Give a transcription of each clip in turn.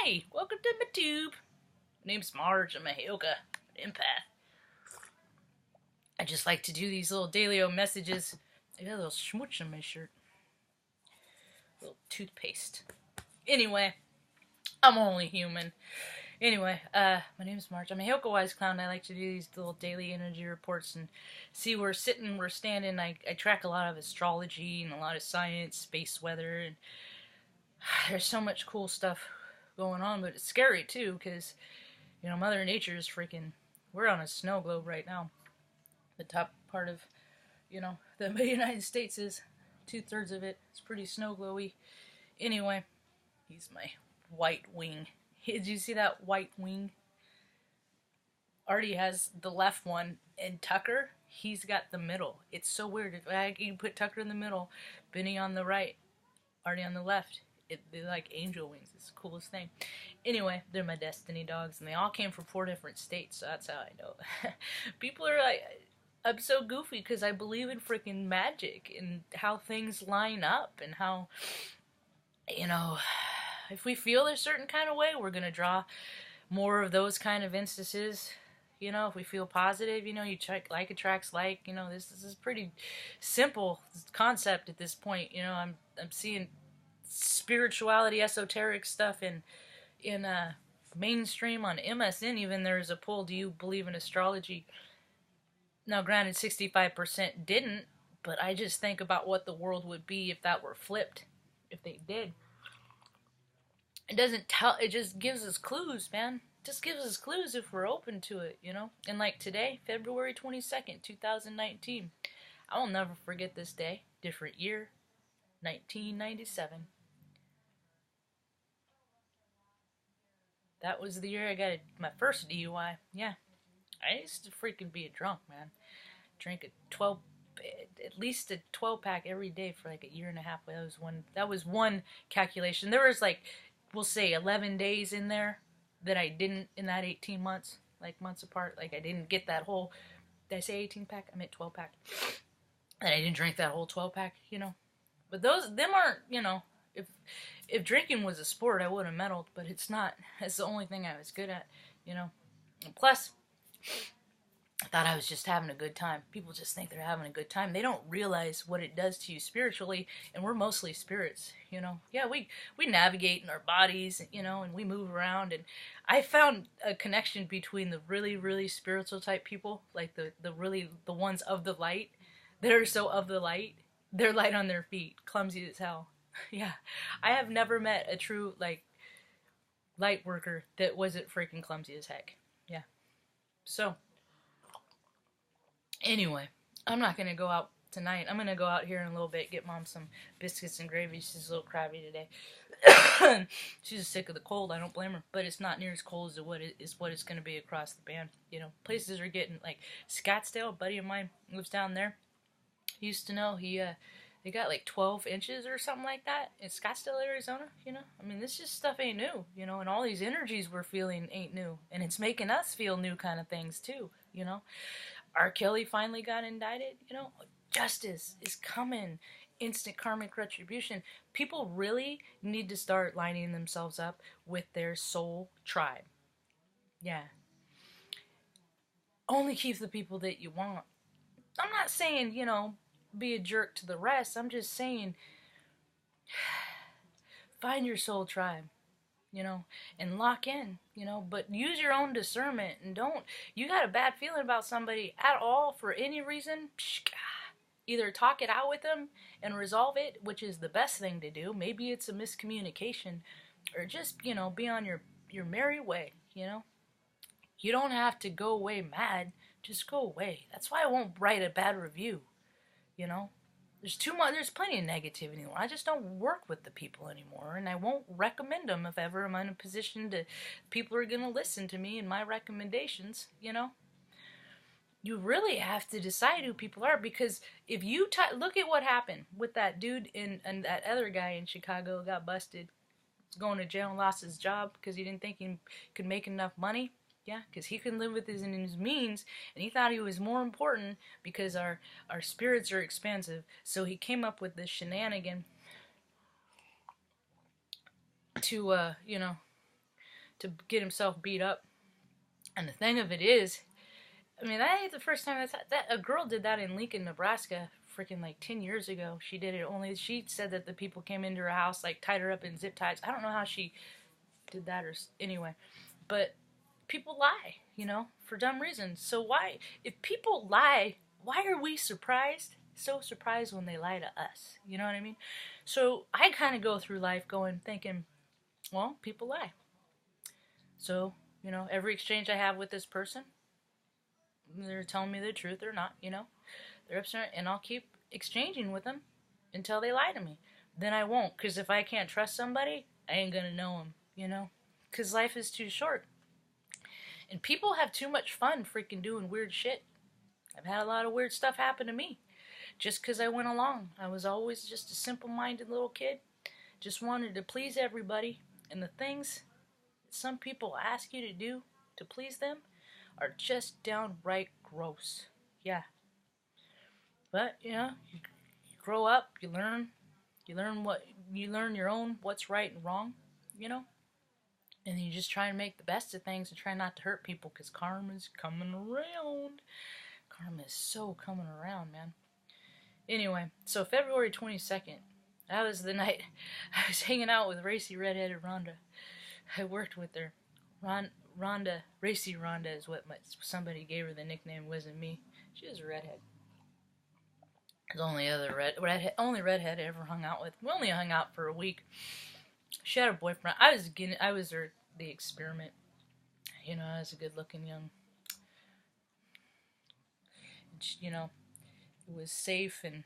Hi, welcome to my tube. My name's Marge. I'm a yoga empath. I just like to do these little daily messages. I got a little schmooch on my shirt. A little toothpaste. Anyway, I'm only human. Anyway, my name's Marge. I'm a Hyoko Wise Clown. I like to do these little daily energy reports and see where we're sitting, we're standing. I track a lot of astrology and a lot of science, space weather, and there's so much cool stuff going on, but it's scary too, because, Mother Nature is freaking, we're on a snow globe right now. The top part of, the United States is 2/3 of it. It's pretty snow glowy. Anyway, he's my white wing. Did you see that white wing? Artie has the left one, and Tucker, he's got the middle. It's so weird. If you put Tucker in the middle, Benny on the right, Artie on the left. They're like angel wings. It's the coolest thing. Anyway, they're my destiny dogs, and they all came from 4 different states, so that's how I know. People are like, I'm so goofy because I believe in freaking magic and how things line up and how, if we feel a certain kind of way, we're going to draw more of those kind of instances. If we feel positive, you check like attracts like. This is pretty simple concept at this point. I'm seeing spirituality, esoteric stuff in mainstream on MSN. Even there's a poll: do you believe in astrology? Now, granted, 65% didn't, but I just think about what the world would be if that were flipped, if they did. It doesn't tell. It just gives us clues, man. It just gives us clues if we're open to it, And like today, February 22nd, 2019, I will never forget this day. Different year, 1997. That was the year I got my first DUI. Yeah. I used to freaking be a drunk, man. Drink at least a 12-pack every day for like a year and a half. That was one calculation. There was like, we'll say 11 days in there that I didn't, in that 18 months, like months apart. Like I didn't get that whole, did I say 18-pack? I meant 12-pack. And I didn't drink that whole 12-pack, But them aren't, if drinking was a sport, I would have medaled, but it's not. It's the only thing I was good at, And plus, I thought I was just having a good time. People just think they're having a good time. They don't realize what it does to you spiritually, and we're mostly spirits, Yeah, we navigate in our bodies, and we move around, and I found a connection between the really, really spiritual type people, like the ones of the light, that are so of the light. They're light on their feet, clumsy as hell. Yeah, I have never met a true, light worker that wasn't freaking clumsy as heck. Yeah. So, anyway, I'm not going to go out tonight. I'm going to go out here in a little bit, get Mom some biscuits and gravy. She's a little crabby today. She's sick of the cold. I don't blame her. But it's not near as cold as what it's going to be across the band. Places are getting, like, Scottsdale, a buddy of mine lives down there. He used to know, they got like 12 inches or something like that in Scottsdale, Arizona, this just stuff ain't new, and all these energies we're feeling ain't new, and it's making us feel new kind of things too, R. Kelly finally got indicted, justice is coming, instant karmic retribution. People really need to start lining themselves up with their soul tribe. Yeah. Only keep the people that you want. I'm not saying, be a jerk to the rest. I'm just saying, find your soul tribe, and lock in, but use your own discernment, and you got a bad feeling about somebody at all for any reason, either talk it out with them and resolve it, which is the best thing to do. Maybe it's a miscommunication, or just, be on your merry way, You don't have to go away mad, just go away. That's why I won't write a bad review. There's too much. There's plenty of negativity. I just don't work with the people anymore, and I won't recommend them if ever I'm in a position to. People are gonna listen to me and my recommendations. You really have to decide who people are, because if you look at what happened with that dude and that other guy in Chicago got busted, going to jail and lost his job because he didn't think he could make enough money. Yeah, because he couldn't live with his means, and he thought he was more important because our spirits are expansive. So he came up with this shenanigan to, to get himself beat up. And the thing of it is, I mean, that ain't the first time that a girl did that in Lincoln, Nebraska, freaking like 10 years ago. She did it only, she said that the people came into her house, like tied her up in zip ties. I don't know how she did that, or anyway, but people lie, you know, for dumb reasons. So why, if people lie, why are we surprised? So surprised when they lie to us, you know what I mean? So I kind of go through life thinking, well, people lie. So, you know, every exchange I have with this person, they're telling me the truth or not, you know. They're upset, and I'll keep exchanging with them until they lie to me. Then I won't, because if I can't trust somebody, I ain't gonna know them, you know. Because life is too short. And people have too much fun freaking doing weird shit. I've had a lot of weird stuff happen to me. Just because I went along. I was always just a simple-minded little kid. Just wanted to please everybody. And the things some people ask you to do to please them are just downright gross. Yeah. But, you know, you grow up, you learn your own what's right and wrong, you know? And you just try and make the best of things and try not to hurt people, because karma's coming around. Karma is so coming around, man. Anyway, so February 22nd, that was the night I was hanging out with racy redheaded Rhonda. I worked with her. Rhonda, racy Rhonda is what somebody gave her the nickname, wasn't me. She was a redhead. The only redhead I ever hung out with. We only hung out for a week. She had a boyfriend. I was the experiment. You know, I was a good-looking young. You know, it was safe and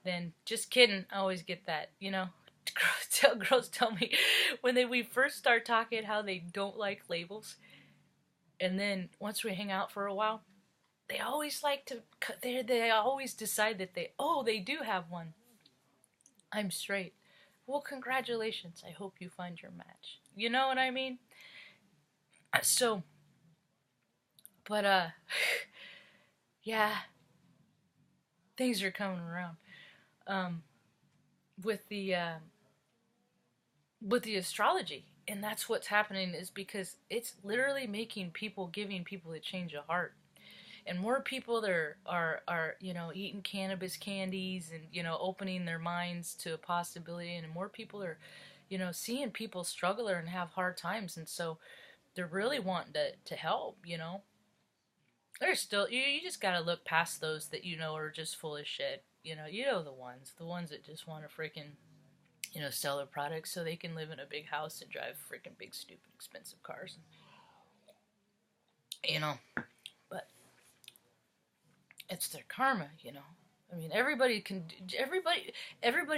then just kidding. I always get that. You know, girls tell me when we first start talking how they don't like labels, and then once we hang out for a while, they always like to. They always decide that they do have one. I'm straight. Well, congratulations. I hope you find your match. You know what I mean? So, but yeah, things are coming around. With the astrology, and that's what's happening, is because it's literally giving people a change of heart. And more people that are you know, eating cannabis candies and, you know, opening their minds to a possibility, and more people are, you know, seeing people struggle and have hard times, and so they're really wanting to help, you know. There's still, you just gotta look past those that, you know, are just full of shit. You know the ones that just want to freaking, you know, sell their products so they can live in a big house and drive freaking big, stupid, expensive cars. You know, but it's their karma, you know. I mean, everybody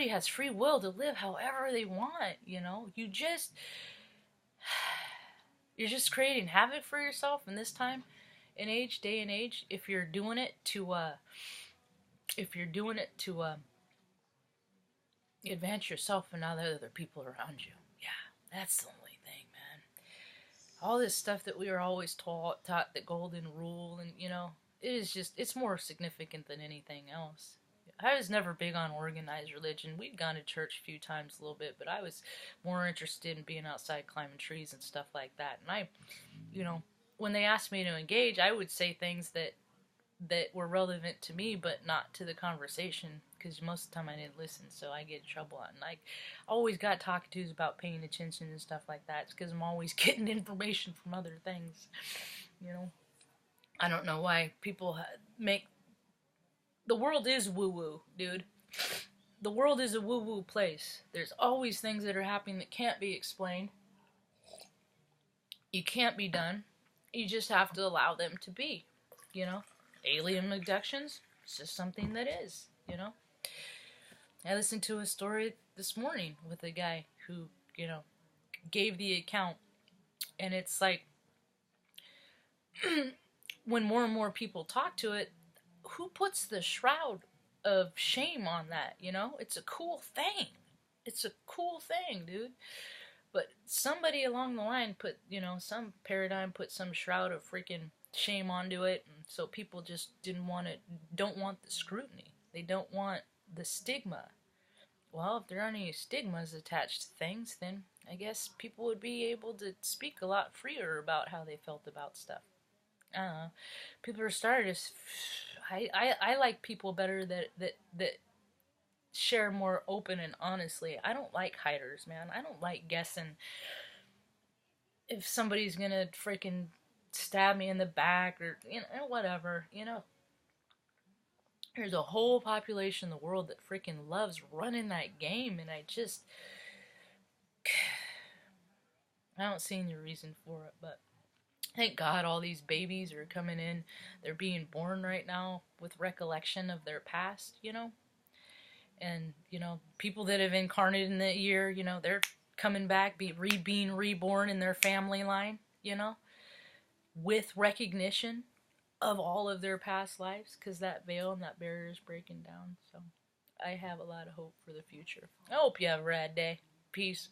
has free will to live however they want, you know. You're just creating havoc for yourself in this day and age, if you're doing it to advance yourself and not the other people around you. Yeah, that's the only thing, man. All this stuff that we were always taught the golden rule, and, you know, it's more significant than anything else. I was never big on organized religion. We'd gone to church a few times a little bit, but I was more interested in being outside climbing trees and stuff like that. And you know, when they asked me to engage, I would say things that were relevant to me, but not to the conversation, because most of the time I didn't listen, so I get in trouble. And I always got talked to about paying attention and stuff like that. It's because I'm always getting information from other things, you know. I don't know why people the world is woo-woo, dude. The world is a woo-woo place. There's always things that are happening that can't be explained. You can't be done. You just have to allow them to be, you know. Alien abductions, it's just something that is, you know. I listened to a story this morning with a guy who, you know, gave the account, and it's like, when more and more people talk to it, who puts the shroud of shame on that, you know? It's a cool thing. It's a cool thing, dude. But somebody along the line put, you know, some paradigm put some shroud of freaking shame onto it, and so people just don't want the scrutiny. They don't want the stigma. well, if there aren't any stigmas attached to things, then I guess people would be able to speak a lot freer about how they felt about stuff. I don't know. People are starting to. I like people better that share more open and honestly. I don't like hiders, man. I don't like guessing if somebody's gonna freaking stab me in the back or whatever. There's a whole population in the world that freaking loves running that game, and I don't see any reason for it. But thank God all these babies are coming in. They're being born right now with recollection of their past. And people that have incarnated in the year, they're coming back, being reborn in their family line, with recognition of all of their past lives, because that veil and that barrier is breaking down. So I have a lot of hope for the future. I hope you have a rad day. Peace.